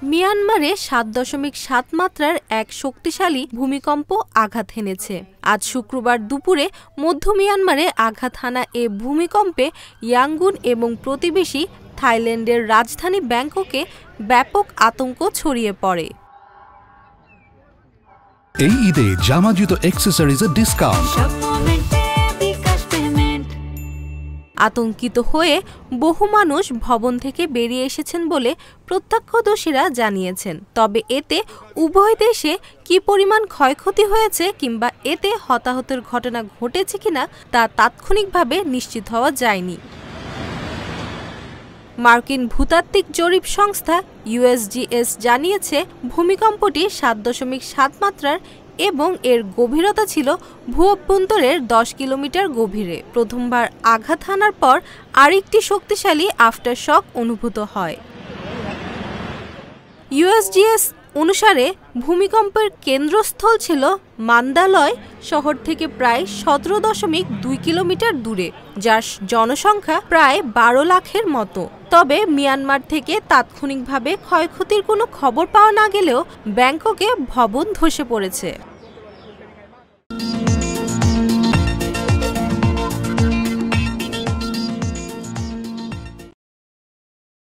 মিয়ানমারে ৭.৭ মাত্রার এক শক্তিশালী ভূমিকম্প আঘাত হেনেছে। আজ শুক্রবার দুপুরে মধ্য মিয়ানমারে আঘাত হানা এ ভূমিকম্পে ইয়াঙ্গুন এবং প্রতিবেশী থাইল্যান্ডের রাজধানী ব্যাংককে ব্যাপক আতঙ্ক ছড়িয়ে পড়ে। এই ঈদে জামা জুতো অ্যাকসেসরিজের ডিসকাউন্ট। আতঙ্কিত হয়ে বহু মানুষ ভবন থেকে বেরিয়ে এসেছেন বলে প্রত্যক্ষদর্শীরা জানিয়েছেন। তবে এতে উভয় দেশে কী পরিমাণ ক্ষয়ক্ষতি হয়েছে কিংবা এতে হতাহতের ঘটনা ঘটেছে কিনা তা তাৎক্ষণিকভাবে নিশ্চিত হওয়া যায়নি। মার্কিন ভূতাত্ত্বিক জরিপ সংস্থা USGS জানিয়েছে ভূমিকম্পটি ৭.৭ মাত্রার এবং এর গভীরতা ছিল ভূঅভ্যন্তরের ১০ কিলোমিটার গভীরে। প্রথমবার আঘাত হানার পর আরেকটি শক্তিশালী আফটারশক অনুভূত হয়। USGS অনুসারে ভূমিকম্পের কেন্দ্রস্থল ছিল মান্দালয় শহর থেকে প্রায় ১৭.২ কিলোমিটার দূরে, যার জনসংখ্যা প্রায় ১২ লাখের মতো। তবে মিয়ানমার থেকে তাৎক্ষণিকভাবে ক্ষয়ক্ষতির কোনো খবর পাওয়া না গেলেও ব্যাংককে ভবন ধসে পড়েছে।